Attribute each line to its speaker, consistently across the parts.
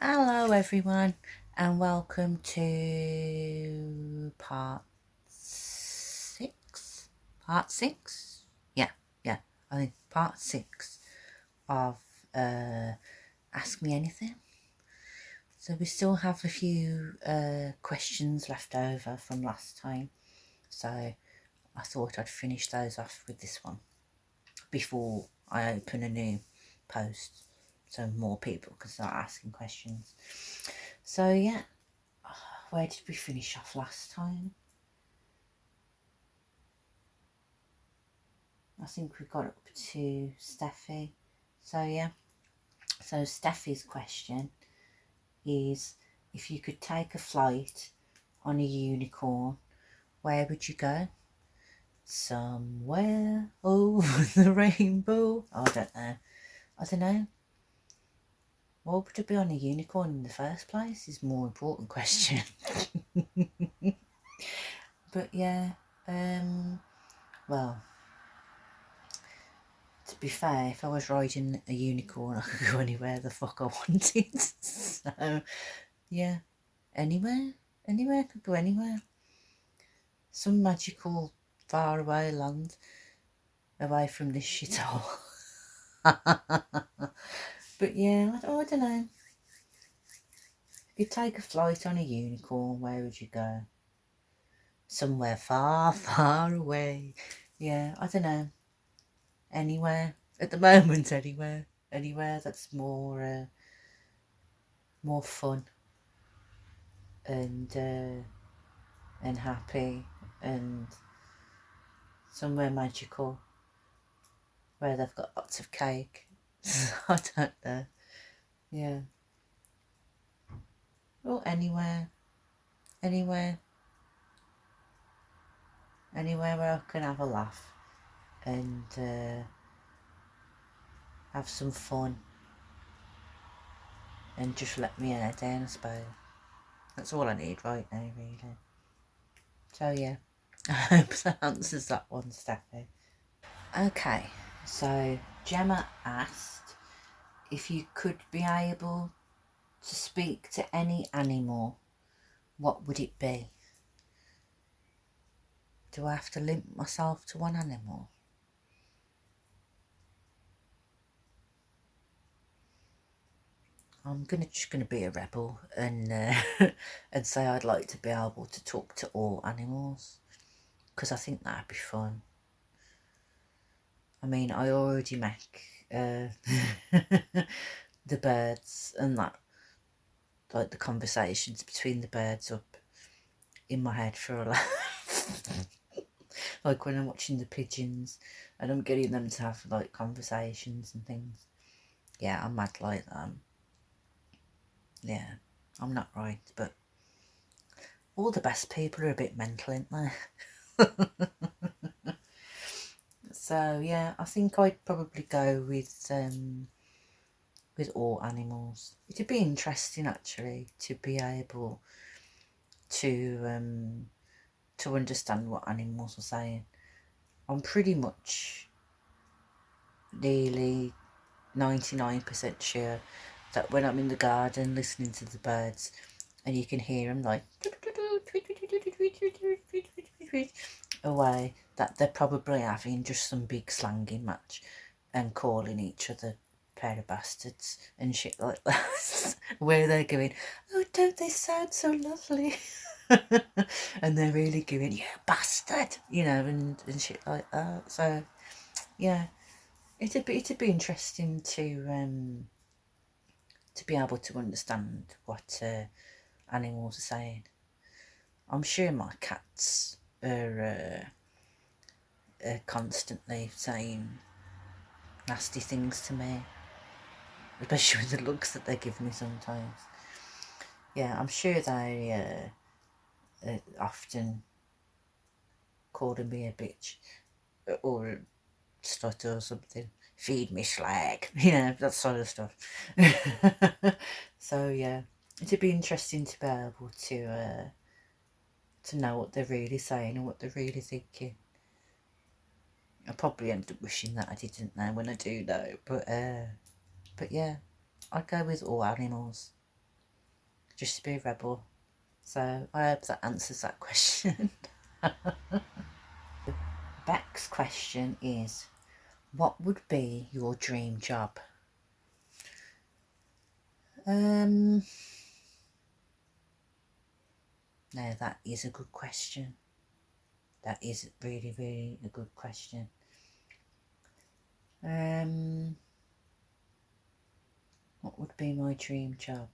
Speaker 1: Hello everyone and welcome to part six. Part six? Yeah, I think part six of Ask Me Anything. So we still have a few questions left over from last time. So I thought I'd finish those off with this one before I open a new post so more people can start asking questions. So yeah, where did we finish off last time? I think we got up to Steffi. So yeah, so Steffi's question is, if you could take a flight on a unicorn, where would you go? Somewhere over the rainbow. I don't know. What would it be on a unicorn in the first place is a more important question. But yeah, well, to be fair, if I was riding a unicorn, I could go anywhere the fuck I wanted. So yeah, anywhere, could go anywhere. Some magical faraway land away from this shithole. But yeah, I don't know. If you take a flight on a unicorn, where would you go? Somewhere far, far away. Yeah, I don't know. Anywhere. At the moment, anywhere. Anywhere that's more fun and happy and somewhere magical where they've got lots of cake. I don't know. Yeah. Or anywhere. Anywhere. Anywhere where I can have a laugh and have some fun and just let me hair down, I suppose. That's all I need right now, really. So yeah, I hope that answers that one, Steffi. Okay, so Gemma asked if you could be able to speak to any animal, what would it be? Do I have to limit myself to one animal? I'm just gonna be a rebel and and say I'd like to be able to talk to all animals because I think that'd be fun. I mean, I already make the birds and that, like the conversations between the birds up in my head for a laugh. Like when I'm watching the pigeons and I'm getting them to have like conversations and things. Yeah, I'm mad like that. Yeah, I'm not right, but all the best people are a bit mental, aren't they? So yeah, I think I'd probably go with all animals. It'd be interesting actually to be able to understand what animals are saying. I'm pretty much nearly 99% sure that when I'm in the garden listening to the birds and you can hear them like away, that they're probably having just some big slanging match and calling each other pair of bastards and shit like that. Where they're going, oh, don't they sound so lovely? And they're really going, you bastard, and shit like that. So yeah, it'd be interesting to be able to understand what animals are saying. I'm sure my cats are constantly saying nasty things to me, especially with the looks that they give me sometimes. Yeah, I'm sure they often calling me a bitch or a stutter or something. Feed me slag, that sort of stuff. So yeah, it'd be interesting to be able to know what they're really saying and what they're really thinking. I probably end up wishing that I didn't know when I do know, but yeah, I'd go with all animals. just to be a rebel. So I hope that answers that question. Beck's question is, what would be your dream job? Now that is a good question. That is really, really a good question. What would be my dream job?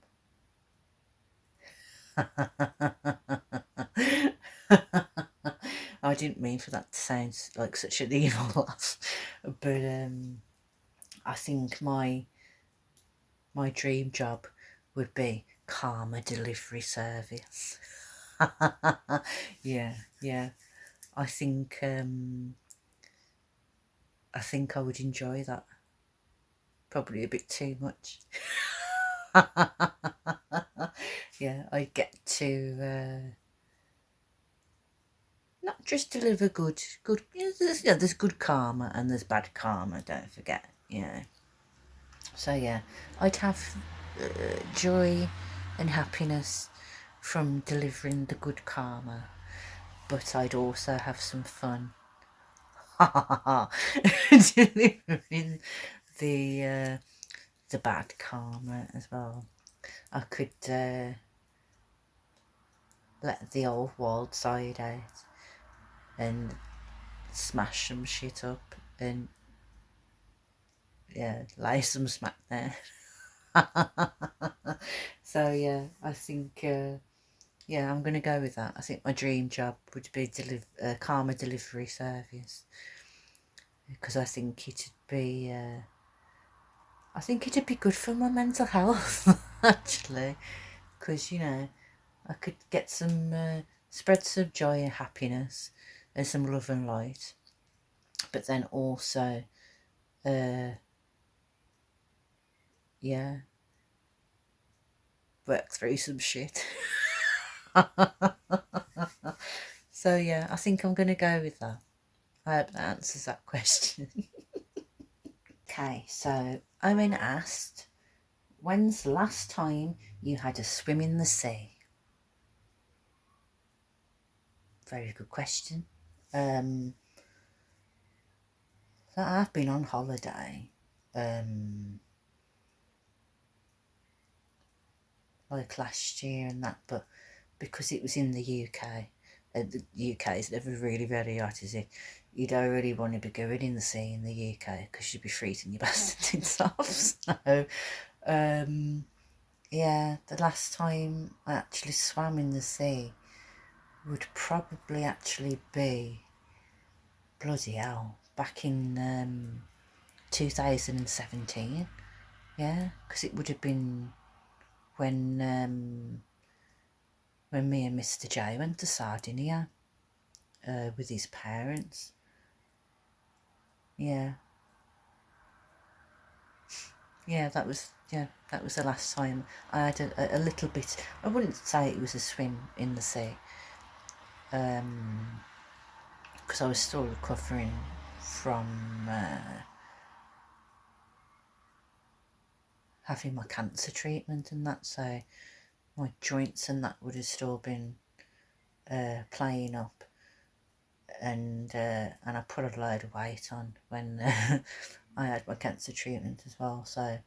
Speaker 1: I didn't mean for that to sound like such an evil laugh, but I think my dream job would be karma delivery service. yeah. I think I would enjoy that. Probably a bit too much. Yeah, I get to not just deliver good. There's good karma and there's bad karma. Don't forget. So yeah, I'd have joy and happiness from delivering the good karma, but I'd also have some fun delivering the bad karma as well. I could let the old wild side out and smash some shit up and lay some smack there. So yeah, I think I'm gonna go with that. I think my dream job would be karma delivery service, because I think it'd be good for my mental health actually, because I could get some spread some joy and happiness and some love and light, but then also work through some shit. So yeah, I think I'm gonna go with that. I hope that answers that question. Okay, so Owen asked, when's the last time you had a swim in the sea? Very good question. So I've been on holiday, like last year and that, but because it was in the UK, the UK is never really very hot, is it? You don't really want to be going in the sea in the UK because you'd be freezing your bastards off. So, yeah, the last time I actually swam in the sea would probably actually be, bloody hell, back in 2017. Yeah, because it would have been when me and Mr. J went to Sardinia with his parents. Yeah, that was the last time I had a little bit. I wouldn't say it was a swim in the sea, because I was still recovering from having my cancer treatment and that, so my joints and that would have still been playing up, and I put a load of weight on when I had my cancer treatment as well, so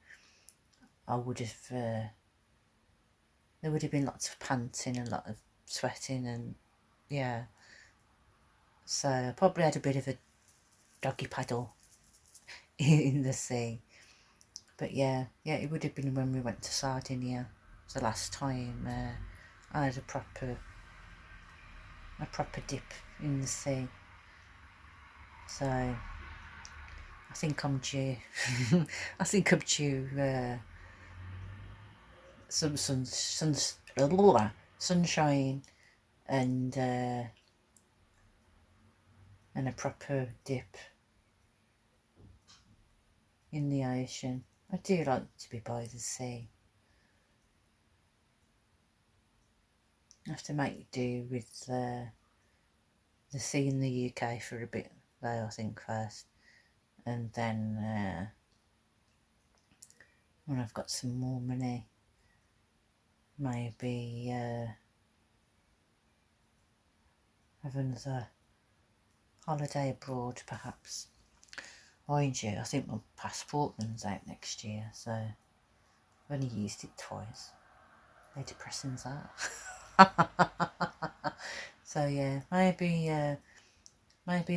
Speaker 1: I would have there would have been lots of panting and a lot of sweating, and so I probably had a bit of a doggy paddle in the sea. But yeah, it would have been when we went to Sardinia. It was the last time I had a proper dip in the sea. So I think I'm due. I think I'm due some sunshine and a proper dip in the ocean. I do like to be by the sea. I have to make do with the sea in the UK for a bit though, I think, first, and then when I've got some more money, maybe have another holiday abroad, perhaps. Mind you, I think my passport runs out next year, so I've only used it twice. How depressing is that? So yeah, maybe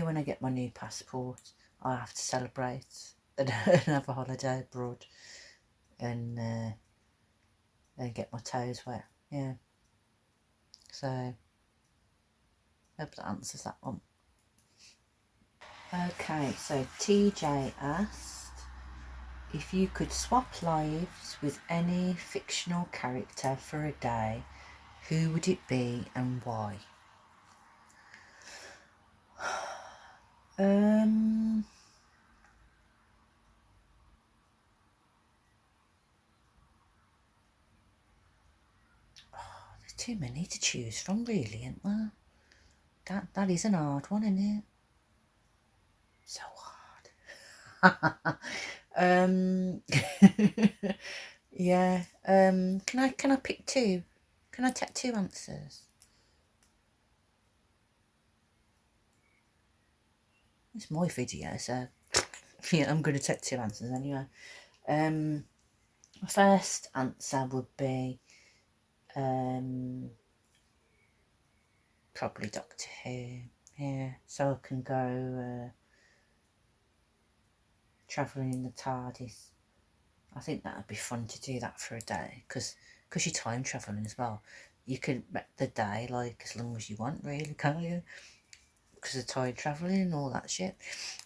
Speaker 1: when I get my new passport, I'll have to celebrate and have a holiday abroad and get my toes wet. Yeah. So hope that answers that one. Okay, so TJ asked if you could swap lives with any fictional character for a day, who would it be and why? There's too many to choose from, really, isn't there? That is an hard one, isn't it? So hard. Yeah. Can I pick two? Can I take two answers? It's my video, so yeah, I'm going to take two answers anyway. My first answer would be probably Doctor Who. Yeah, so I can go travelling in the TARDIS. I think that would be fun to do that for a day, because you're time travelling as well. You can make the day like as long as you want, really, can't you? Because of time travelling and all that shit.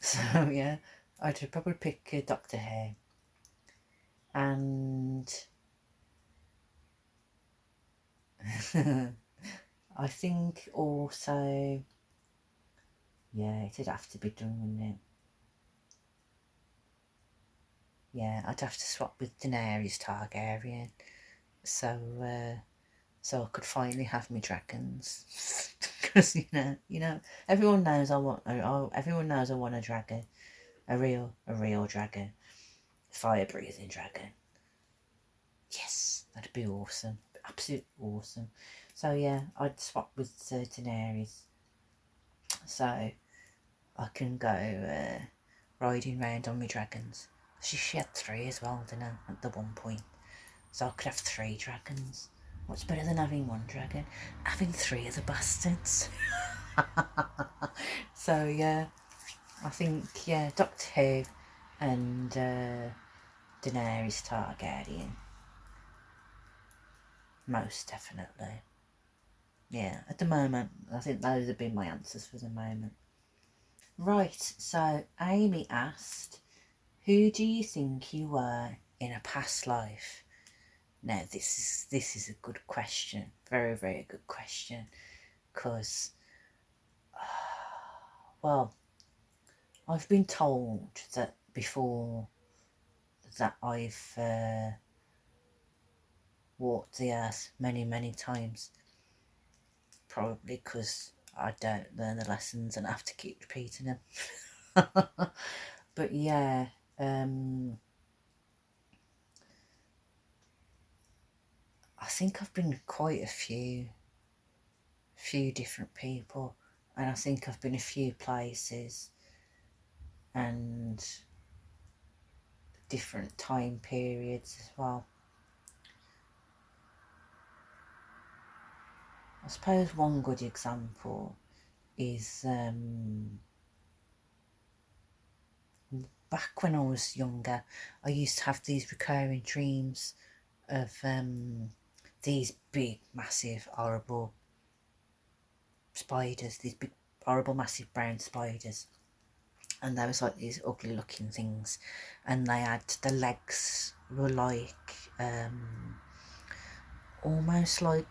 Speaker 1: So yeah, I'd probably pick Doctor Who. And I think also, yeah, it'd have to be done, wouldn't it? Yeah, I'd have to swap with Daenerys Targaryen, so I could finally have my dragons. Because you know, everyone knows I want. Everyone knows I want a dragon, a real dragon, fire breathing dragon. Yes, that'd be awesome, absolutely awesome. So yeah, I'd swap with Daenerys, so I can go riding round on my dragons. She had three as well, didn't I, at the one point? So I could have three dragons. What's better than having one dragon? Having three of the bastards. So yeah, I think, yeah, Doctor Who and Daenerys Targaryen. Most definitely. Yeah, at the moment, I think those have been my answers for the moment. Right, so Amy asked, who do you think you were in a past life? Now, this is a good question. Very, very good question. Because, well, I've been told that before that I've walked the earth many, many times. Probably because I don't learn the lessons and have to keep repeating them. But yeah, I think I've been quite a few different people, and I think I've been a few places and different time periods as well. I suppose one good example is back when I was younger, I used to have these recurring dreams of these big, massive, horrible spiders, these big, horrible, massive brown spiders. And they was like these ugly looking things, and they had, the legs were like almost like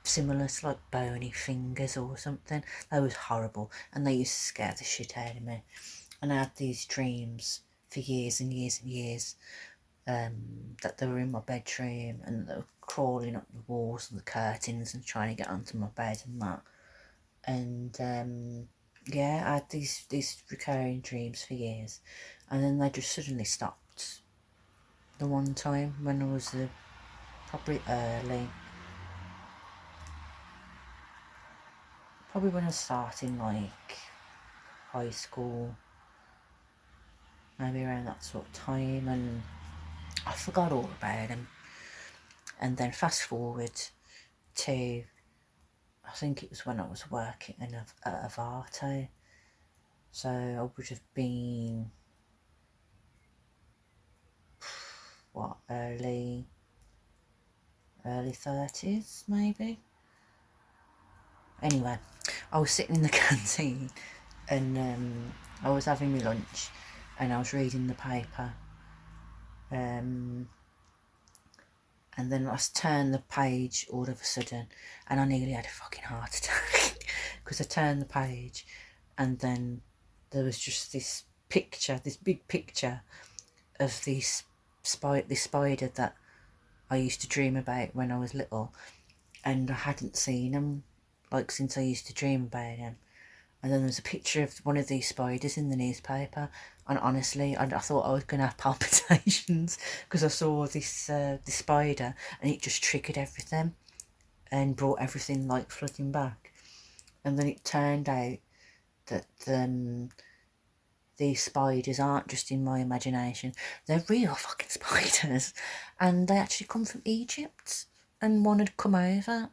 Speaker 1: similar to like bony fingers or something. They was horrible, and they used to scare the shit out of me. And I had these dreams for years and years and years, that they were in my bedroom and they were crawling up the walls and the curtains and trying to get onto my bed and that. And yeah, I had these recurring dreams for years, and then they just suddenly stopped. The one time when I was probably early probably when I was starting like high school, maybe around that sort of time, and I forgot all about them. And then fast forward to, I think it was when I was working at Avato, so I would have been, what, early 30s maybe. Anyway, I was sitting in the canteen and I was having my lunch and I was reading the paper, and then I turned the page all of a sudden and I nearly had a fucking heart attack because I turned the page and then there was just this picture, this big picture of this spider that I used to dream about when I was little, and I hadn't seen him like since I used to dream about him. And then there's a picture of one of these spiders in the newspaper, and honestly, I thought I was going to have palpitations because I saw this spider, and it just triggered everything and brought everything like flooding back. And then it turned out that these spiders aren't just in my imagination, they're real fucking spiders, and they actually come from Egypt, and one had come over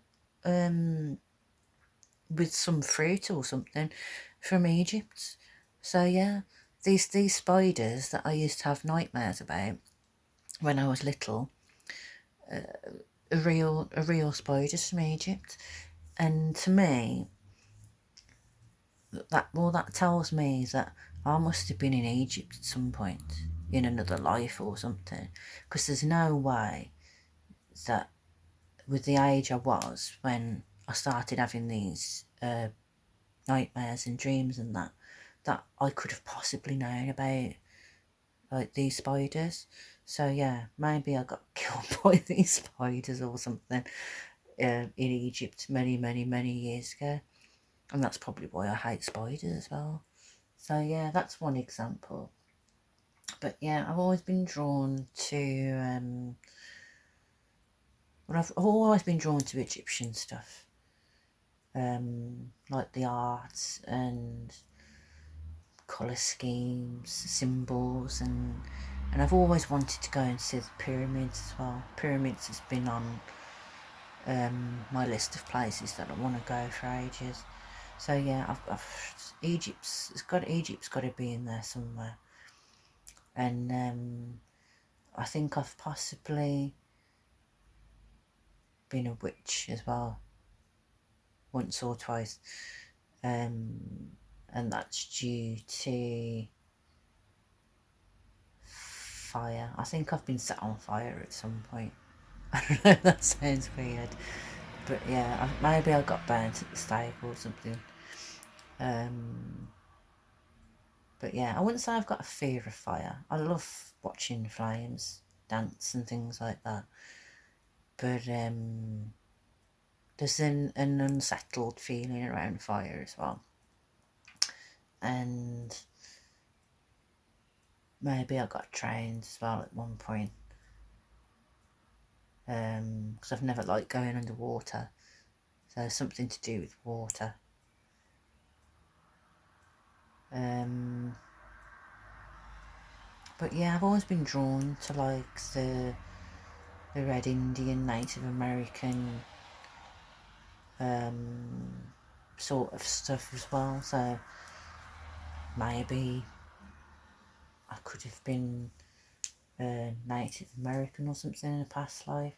Speaker 1: with some fruit or something from Egypt. So yeah, these spiders that I used to have nightmares about when I was little, are real spiders from Egypt. And to me, that tells me that I must have been in Egypt at some point in another life or something, because there's no way that with the age I was when I started having these nightmares and dreams and that I could have possibly known about like these spiders. So yeah, maybe I got killed by these spiders or something in Egypt many years ago, and that's probably why I hate spiders as well. So yeah, that's one example. But yeah, I've always been drawn to I've always been drawn to Egyptian stuff, like the art and colour schemes, symbols, and I've always wanted to go and see the pyramids as well. Pyramids has been on my list of places that I want to go for ages. So yeah, Egypt's got to be in there somewhere, and I think I've possibly been a witch as well, once or twice, and that's due to fire. I think I've been set on fire at some point. I don't know, that sounds weird, but yeah, maybe I got burnt at the stake or something. But yeah, I wouldn't say I've got a fear of fire. I love watching flames dance and things like that, but there's an unsettled feeling around fire as well, and maybe I got trained as well at one point, because I've never liked going underwater, so something to do with water. But yeah, I've always been drawn to like the Red Indian, Native American sort of stuff as well. So maybe I could have been Native American or something in a past life.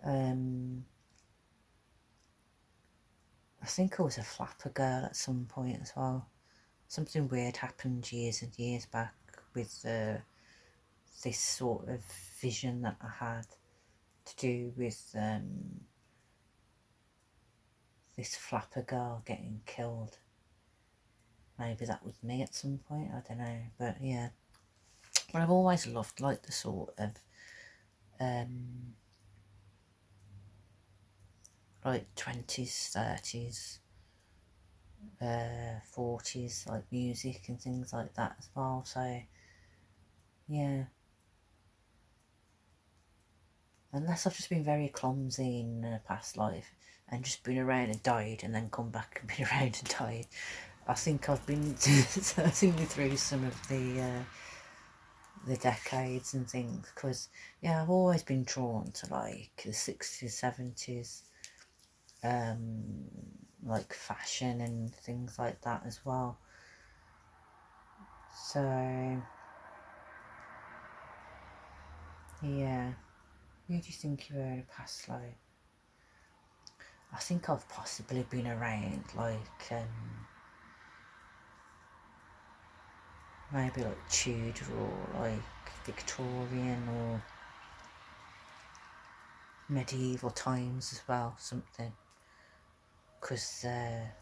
Speaker 1: I think I was a flapper girl at some point as well. Something weird happened years and years back with this sort of vision that I had to do with this flapper girl getting killed. Maybe that was me at some point, I don't know. But yeah, but I've always loved like the sort of like 20s, 30s, 40s, like music and things like that as well. So yeah, unless I've just been very clumsy in a past life and just been around and died and then come back and been around and died. I think I've been certainly through some of the decades and things, because yeah, I've always been drawn to like the 60s, 70s, like fashion and things like that as well. So yeah, who do you think you were in a past life? I think I've possibly been around like maybe like Tudor or like Victorian or medieval times as well, something. Because yeah,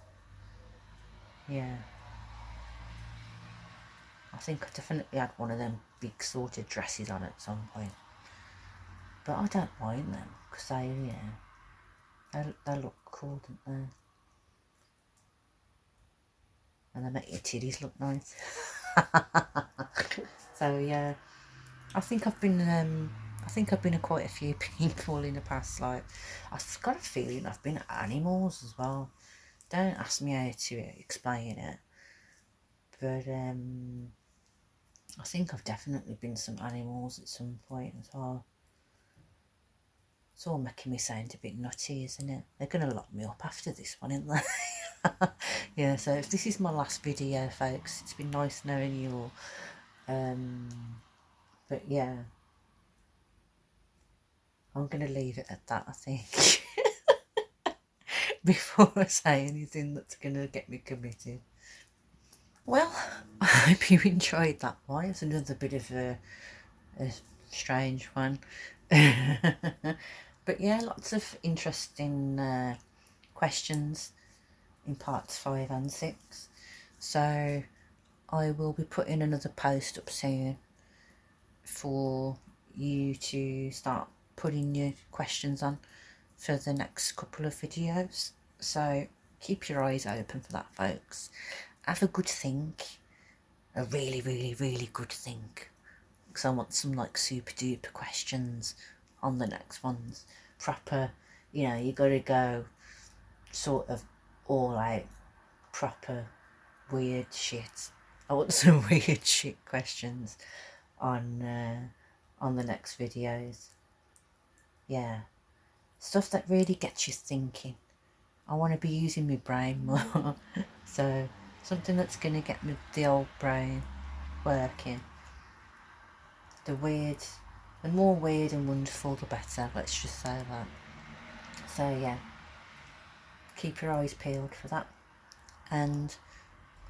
Speaker 1: I think I definitely had one of them big sorted dresses on at some point. But I don't mind them because they look cool, don't they? And they make your titties look nice. So yeah, I think I've been a quite a few people in the past. Like, I've got a feeling I've been animals as well. Don't ask me how to explain it, but I think I've definitely been some animals at some point as well. It's all making me sound a bit nutty, isn't it? They're going to lock me up after this one, aren't they? Yeah, so if this is my last video, folks, it's been nice knowing you all. But yeah, I'm going to leave it at that, I think, before I say anything that's going to get me committed. Well, I hope you enjoyed that one. It's another bit of a strange one. But yeah, lots of interesting questions in parts 5 and 6. So I will be putting another post up soon for you to start putting your questions on for the next couple of videos. So keep your eyes open for that, folks. Have a good think. A really, really, really good think. Because I want some like super duper questions on the next ones. Proper, you got to go sort of all out, proper weird shit. I want some weird shit questions on the next videos. Yeah, stuff that really gets you thinking. I want to be using my brain more. So something that's going to get me the old brain working. The more weird and wonderful the better, let's just say that. So yeah, keep your eyes peeled for that, and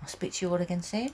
Speaker 1: I'll speak to you all again soon.